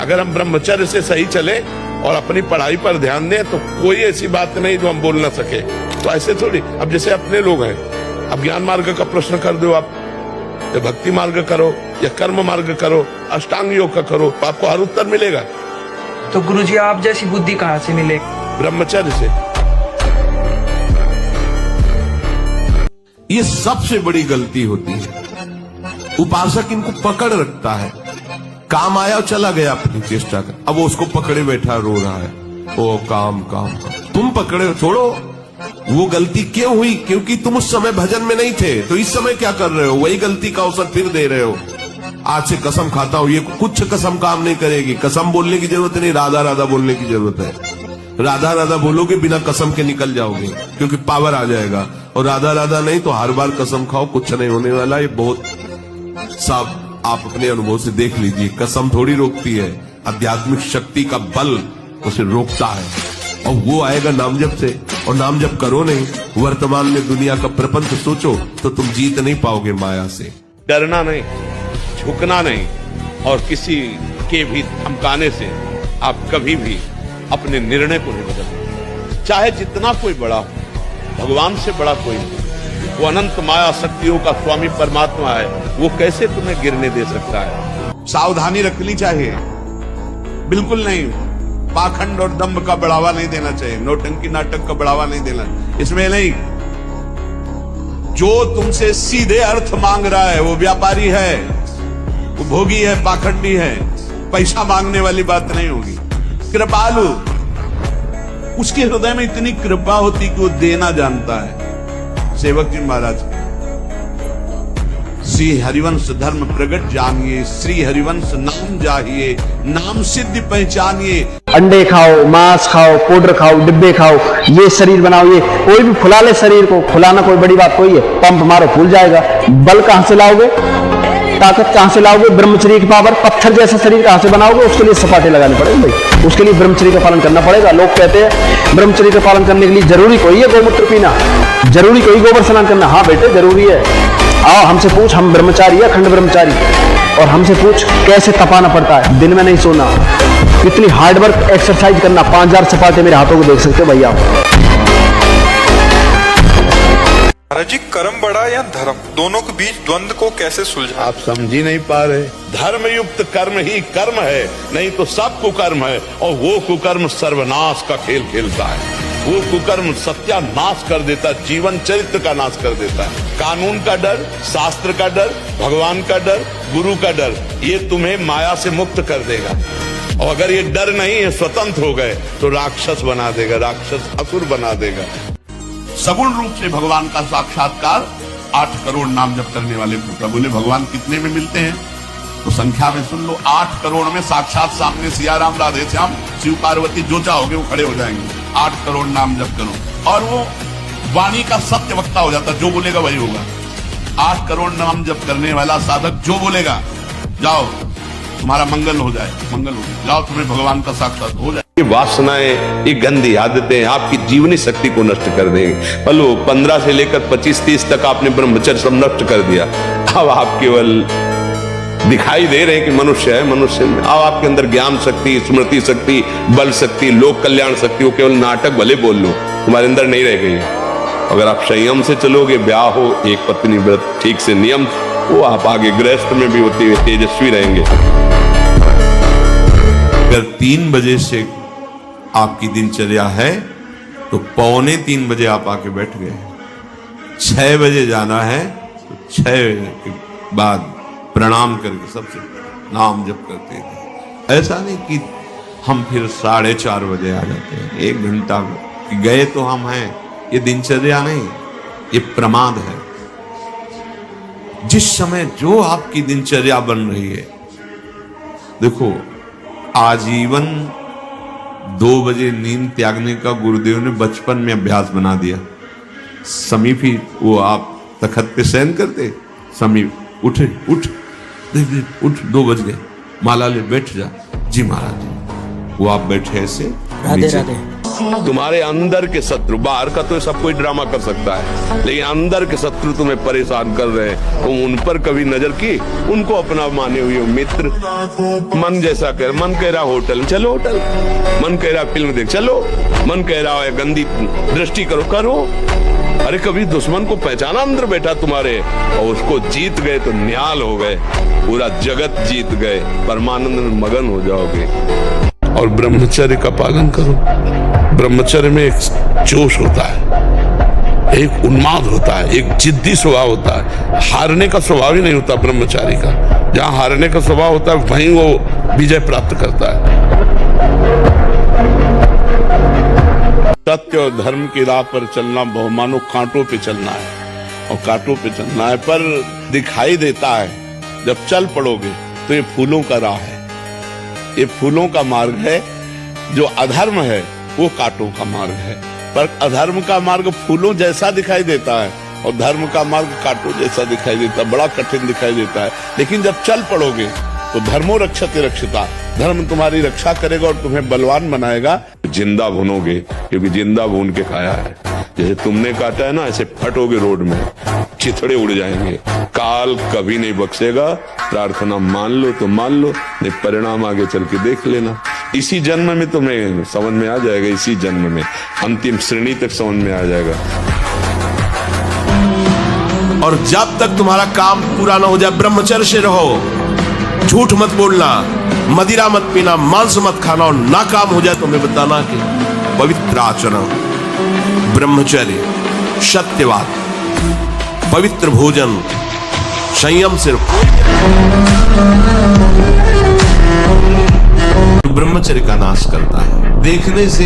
अगर हम ब्रह्मचर्य से सही चले और अपनी पढ़ाई पर ध्यान दें तो कोई ऐसी बात नहीं जो हम बोल ना सके। तो ऐसे थोड़ी, अब जैसे अपने लोग हैं, अब ज्ञान मार्ग का प्रश्न कर दो आप, या भक्ति मार्ग करो या कर्म मार्ग करो, अष्टांग योग का करो, तो आपको हर उत्तर मिलेगा। तो गुरुजी आप जैसी बुद्धि कहाँ से मिले? ब्रह्मचर्य से। ये सबसे बड़ी गलती होती है। उपासक इनको पकड़ रखता है, काम आया और चला गया अपनी चेष्टा कर, अब वो उसको पकड़े बैठा रो रहा है, ओ काम काम काम। तुम पकड़े छोड़ो, वो गलती क्यों हुई? क्योंकि तुम उस समय भजन में नहीं थे। तो इस समय क्या कर रहे हो? वही गलती का अवसर फिर दे रहे हो। आज से कसम खाता हूं, ये कुछ कसम काम नहीं करेगी। कसम बोलने की जरूरत नहीं, राधा राधा बोलने की जरूरत है। राधा राधा बोलोगे बिना कसम के निकल जाओगे, क्योंकि पावर आ जाएगा। और राधा राधा नहीं तो हर बार कसम खाओ, कुछ नहीं होने वाला। ये बहुत साफ आप अपने अनुभव से देख लीजिए। कसम थोड़ी रोकती है, आध्यात्मिक शक्ति का बल उसे रोकता है, और वो आएगा नाम जप से। और नाम जप करो नहीं, वर्तमान में दुनिया का प्रपंच सोचो, तो तुम जीत नहीं पाओगे माया से। डरना नहीं, झुकना नहीं, और किसी के भी धमकाने से आप कभी भी अपने निर्णय को नहीं बदलते। चाहे जितना कोई बड़ा हो, भगवान से बड़ा कोई नहीं। वो अनंत माया शक्तियों का स्वामी परमात्मा है, वो कैसे तुम्हें गिरने दे सकता है? सावधानी रखनी चाहिए, बिल्कुल नहीं। पाखंड और दंभ का बढ़ावा नहीं देना चाहिए, नौटंकी नाटक का बढ़ावा नहीं देना। इसमें नहीं, जो तुमसे सीधे अर्थ मांग रहा है वो व्यापारी है, वो भोगी है, पाखंडी है। पैसा मांगने वाली बात नहीं होगी। कृपालु, उसके हृदय में इतनी कृपा होती कि वो देना जानता है। सेवक जी महाराज, श्री हरिवंश धर्म प्रगट जानिए, श्री हरिवंश नाम जाहिए, नाम सिद्धि पहचानिए। अंडे खाओ, मांस खाओ, पाउडर खाओ, डिब्बे खाओ, ये शरीर बनाओ। ये कोई भी फुला ले शरीर को, फुलाना कोई बड़ी बात कोई है? पंप मारो फूल जाएगा। बल कहां से लाओगे? ताकत कहां से लाओगे? ब्रह्मचर्य की पावर। पत्थर जैसा शरीर कहां से बनाओगे? उसके लिए सपाटे लगाने पड़ेंगे भाई, उसके लिए ब्रह्मचर्य का पालन करना पड़ेगा। लोग कहते हैं ब्रह्मचर्य का पालन करने के लिए जरूरी कोई है गोमूत्र पीना, जरूरी कोई गोबर स्नान करना? हाँ बेटे जरूरी है। आओ हमसे पूछ, हम ब्रह्मचारी है, अखंड ब्रह्मचारी। और हमसे पूछ कैसे तपाना पड़ता है, दिन में नहीं सोना, कितनी हार्डवर्क एक्सरसाइज करना। 5000 सपाटे मेरे हाथों को देख सकते हो भैया आप। महाराज जी, कर्म बड़ा या धर्म, दोनों के बीच द्वंद्व को कैसे सुलझाएं? आप समझ ही नहीं पा रहे। धर्म युक्त कर्म ही कर्म है, नहीं तो सब कुकर्म है। और वो कुकर्म सर्वनाश का खेल खेलता है। वो कुकर्म सत्यानाश कर देता है, जीवन चरित्र का नाश कर देता है। कानून का डर, शास्त्र का डर, भगवान का डर, गुरु का डर, ये तुम्हें माया से मुक्त कर देगा। और अगर ये डर नहीं है, स्वतंत्र हो गए, तो राक्षस बना देगा, राक्षस असुर बना देगा। सगुण रूप से भगवान का साक्षात्कार 8 करोड़ नाम जप करने वाले प्रभु ने। भगवान कितने में मिलते हैं तो संख्या में सुन लो, 8 करोड़ में साक्षात सामने सिया राम, राधे श्याम, शिव पार्वती जो चाहोगे वो खड़े हो जाएंगे। 8 करोड़ नाम जप करो और वो वाणी का सत्य वक्ता हो जाता, जो बोलेगा वही होगा। 8 करोड़ नाम जप करने वाला साधक जो बोलेगा, जाओ तुम्हारा मंगल हो जाए, मंगल हो जाए, जाओ तुम्हें भगवान का साक्षात हो जाए। ये वासनाएं, ये गंदी आदतें आपकी जीवनी शक्ति को नष्ट कर देंगे। बोलो 15 से लेकर 25-30 तक आपने ब्रह्मचर्य सब नष्ट कर दिया। अब आप केवल दिखाई दे रहे हैं कि मनुष्य है, मनुष्य में अब आपके अंदर ज्ञान शक्ति, स्मृति शक्ति, बल शक्ति, लोक कल्याण शक्ति, वो केवल नाटक भले बोल लो, तुम्हारे अंदर नहीं रह गई। अगर आप संयम से चलोगे, ब्याह हो, एक पत्नी व्रत ठीक से नियम, वो आप आगे गृहस्थ में भी होते हुए तेजस्वी रहेंगे। अगर 3 बजे से आपकी दिनचर्या है तो 2:45 बजे आप आके बैठ गए। 6 बजे जाना है तो 6 बजे के बाद प्रणाम करके सबसे नाम जप करते थे। ऐसा नहीं कि हम फिर 4:30 बजे आ जाते हैं। 1 घंटा गए तो हम हैं, ये दिनचर्या नहीं, ये प्रमाद है। जिस समय जो आपकी दिनचर्या बन रही है, देखो आजीवन 2 बजे नींद त्यागने का गुरुदेव ने बचपन में अभ्यास बना दिया। समीप ही वो आप तखत पे शयन करते, समीप उठे, उठ 2 बज गए, माला ले बैठ जा। जी महाराज, वो आप बैठे ऐसे राधे राधे। तुम्हारे अंदर के शत्रु, बाहर का तो सब कोई ड्रामा कर सकता है, लेकिन अंदर के शत्रु तुम्हें परेशान कर रहे हैं, तुम उन पर कभी नजर की? उनको अपना माने हुए मित्र। मन जैसा कर, मन कह रहा होटल चलो होटल, मन कह रहा फिल्म देख चलो, मन कह रहा है गंदी दृष्टि करो करो। अरे कभी दुश्मन को पहचाना अंदर बैठा तुम्हारे, और उसको जीत गए तो निहाल हो गए, पूरा जगत जीत गए, परमानंद में मगन हो जाओगे। और ब्रह्मचर्य का पालन करो। ब्रह्मचर्य में एक जोश होता है, एक उन्माद होता है, एक जिद्दी स्वभाव होता है। हारने का स्वभाव ही नहीं होता ब्रह्मचारी का। जहां हारने का स्वभाव होता है वहीं वो विजय प्राप्त करता है। सत्य और धर्म की राह पर चलना बहुमानो कांटों पे चलना है, और कांटों पे चलना है, पर दिखाई देता है। जब चल पड़ोगे तो ये फूलों का राह है, ये फूलों का मार्ग है। जो अधर्म है वो कांटों का मार्ग है। पर अधर्म का मार्ग फूलों जैसा दिखाई देता है और धर्म का मार्ग कांटों जैसा दिखाई देता है, बड़ा कठिन दिखाई देता है। लेकिन जब चल पड़ोगे तो धर्मो रक्षते रक्षिता, धर्म तुम्हारी रक्षा करेगा और तुम्हें बलवान बनाएगा। जिंदा भुनोगे, क्योंकि जिंदा भून के खाया है। जैसे तुमने काटा है ना, ऐसे फटोगे रोड में, चिथड़े उड़ जाएंगे। काल कभी नहीं बख्शेगा। प्रार्थना मान लो तो मान लो, नहीं परिणाम आगे चल के देख लेना। इसी जन्म में तुम्हें समझ में आ जाएगा, इसी जन्म में अंतिम श्रेणी तक समझ में आ जाएगा। और जब तक तुम्हारा काम पूरा ना हो जाए, ब्रह्मचर्य से रहो। झूठ मत बोलना, मदिरा मत पीना, मांस मत खाना, और नाकाम हो जाए तो मैं बताना कि पवित्र आचरण, ब्रह्मचर्य, सत्यवाद, पवित्र भोजन, संयम से ब्रह्मचर्य का नाश करता है। देखने से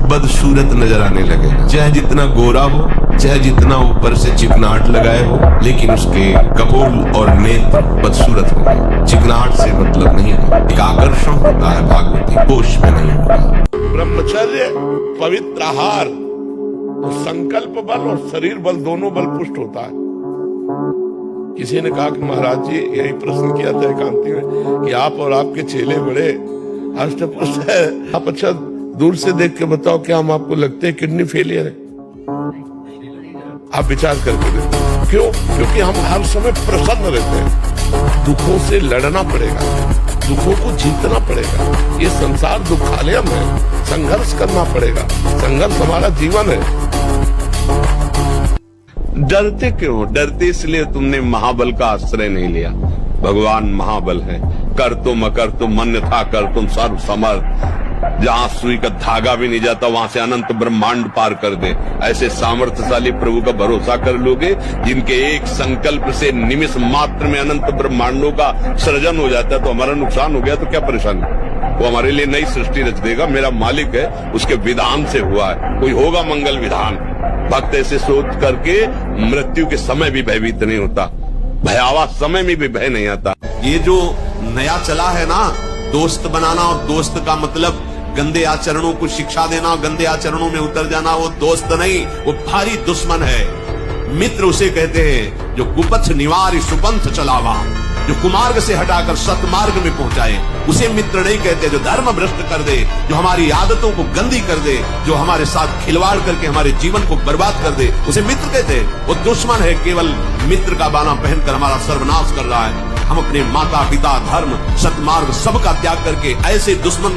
बदसूरत नजर आने लगेगा, चाहे जितना गोरा हो, चाहे जितना ऊपर से चिकनाहट लगाए हो, लेकिन उसके कपोल और नेत्र बदसूरत होंगे। चिकनाहट से मतलब नहीं है, एक आकर्षण होता है भागवती, होश में नहीं होगा। ब्रह्मचर्य, पवित्र आहार, संकल्प बल और शरीर बल दोनों बल पुष्ट होता है। किसी ने कहा कि महाराज जी, यही प्रश्न किया था एकांती में, कि आप और आपके चेले बड़े अष्टपुष्ट है, आप अच्छा दूर से देख के बताओ क्या हम आपको लगते हैं किडनी फेलियर है? आप विचार करके देखो। क्यों? क्योंकि हम हर समय प्रसन्न रहते हैं। दुखों से लड़ना पड़ेगा, दुखों को जीतना पड़ेगा। ये संसार दुखालयम है, संघर्ष करना पड़ेगा। संघर्ष हमारा जीवन है। डरते क्यों? डरते इसलिए तुमने महाबल का आश्रय नहीं लिया। भगवान महाबल है। कर तुम अकर तुम मन्य था, कर तुम सर्व समर्थ। जहां सुई का धागा भी नहीं जाता वहां से अनंत ब्रह्मांड पार कर दे। ऐसे सामर्थ्यशाली प्रभु का भरोसा कर लोगे, जिनके एक संकल्प से निमिष मात्र में अनंत ब्रह्मांडों का सृजन हो जाता है। तो हमारा नुकसान हो गया तो क्या परेशानी? वो हमारे लिए नई सृष्टि रच देगा। मेरा मालिक है, उसके विधान से हुआ है। कोई होगा मंगल विधान। भक्त ऐसे सोच करके मृत्यु के समय भी भयभीत नहीं होता, भयावह समय में भी भय नहीं आता। ये जो नया चला है ना, दोस्त बनाना, और दोस्त का मतलब गंदे आचरणों को शिक्षा देना, गंदे आचरणों में उतर जाना, वो दोस्त नहीं, वो भारी दुश्मन है। मित्र उसे कहते हैं जो कुपथ निवार सुपंथ चलावा, जो कुमार्ग से हटाकर सतमार्ग में पहुंचाए। उसे मित्र नहीं कहते जो धर्म भ्रष्ट कर दे, जो हमारी आदतों को गंदी कर दे, जो हमारे साथ खिलवाड़ करके हमारे जीवन को बर्बाद कर दे, उसे मित्र कहते हैं। वो दुश्मन है, केवल मित्र का बाना पहनकर हमारा सर्वनाश कर रहा है। हम अपने माता पिता, धर्म, सतमार्ग सबका त्याग करके ऐसे दुश्मन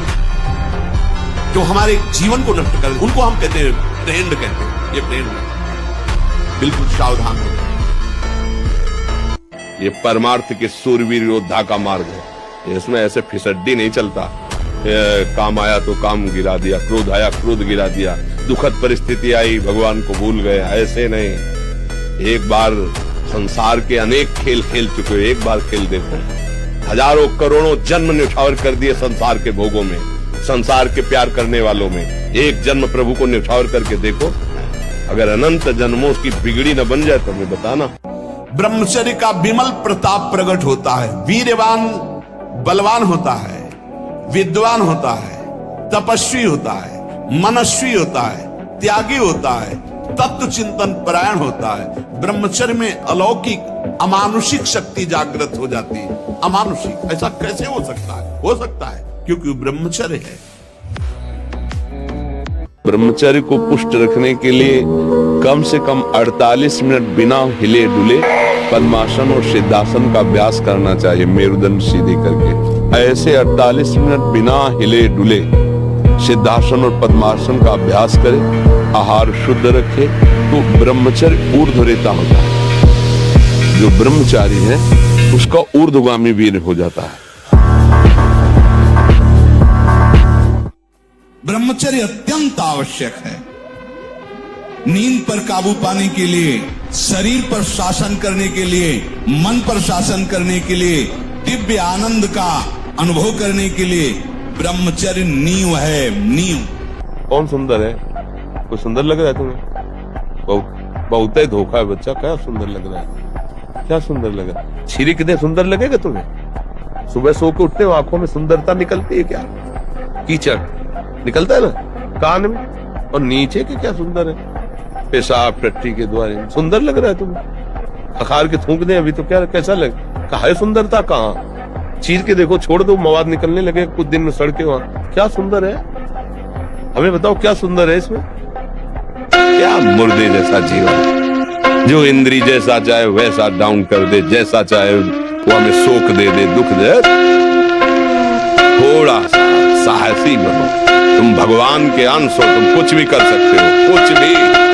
जो हमारे जीवन को नष्ट कर, उनको हम कहते हैं फ्रेंड कहते हैं। ये फ्रेंड है, बिल्कुल सावधान हो। ये परमार्थ के सूरवीर योद्धा का मार्ग है। इसमें ऐसे फिसड्डी नहीं चलता। काम आया तो काम गिरा दिया, क्रोध आया क्रोध गिरा दिया, दुखद परिस्थिति आई भगवान को भूल गए, ऐसे नहीं। एक बार संसार के अनेक खेल खेल चुके हो, एक बार खेल देखो। हजारों करोड़ों जन्म न्यौछावर कर दिए संसार के भोगों में, संसार के प्यार करने वालों में। एक जन्म प्रभु को न्यौछावर करके देखो। अगर अनंत जन्मों की बिगड़ी न बन जाए तो हमें बताना। ब्रह्मचर्य का विमल प्रताप प्रकट होता है। वीरवान बलवान होता है, विद्वान होता है, तपस्वी होता है, मनस्वी होता है, त्यागी होता है, तत्व चिंतन परायण होता है। ब्रह्मचर्य में अलौकिक अमानुषिक शक्ति जागृत हो जाती है। अमानुषिक ऐसा कैसे हो सकता है? हो सकता है क्योंकि ब्रह्मचर्य है। ब्रह्मचर्य को पुष्ट रखने के लिए कम से कम 48 मिनट बिना हिले डुले पद्मासन और सिद्धासन का अभ्यास करना चाहिए, मेरुदंड सीधे करके। ऐसे 48 मिनट बिना हिले डुले सिद्धासन और पद्मासन का अभ्यास करे, आहार शुद्ध रखे, तो ब्रह्मचर्य ऊर्ध्वरेता होता है। जो ब्रह्मचारी है उसका ऊर्ध्वगामी वीर हो जाता है। ब्रह्मचर्य अत्यंत आवश्यक है। नींद पर काबू पाने के लिए, शरीर पर शासन करने के लिए, मन पर शासन करने के लिए, दिव्य आनंद का अनुभव करने के लिए ब्रह्मचर्य नींव है, नींव। कौन सुंदर है? कोई सुंदर लग रहा है तुम्हें? बहुत ही धोखा है बच्चा। क्या सुंदर लग रहा है? क्या सुंदर लगा? छिरी कितने सुंदर लगेगा तुम्हें? सुबह सो के उठते हो, आंखों में सुंदरता निकलती है क्या? कीचड़ निकलता है ना कान में, और नीचे के क्या सुंदर है? पेशाब टट्टी के द्वारे सुंदर लग रहा है तुम्हें? अखार के थूक दे अभी तो क्या, कैसा लगे? कहा है सुंदरता? कहाँ? चीर के देखो, छोड़ दो, मवाद निकलने लगे कुछ दिन में सड़के वहां। क्या सुंदर है? हमें बताओ क्या सुंदर है इसमें? क्या मुर्दे जैसा जीवन, जो इंद्री जैसा चाहे वैसा डाउन कर दे, जैसा चाहे वो हमें शोक दे दे, दुख दे। थोड़ा सा साहसी बनो, तुम भगवान के अंश हो, तुम कुछ भी कर सकते हो, कुछ भी।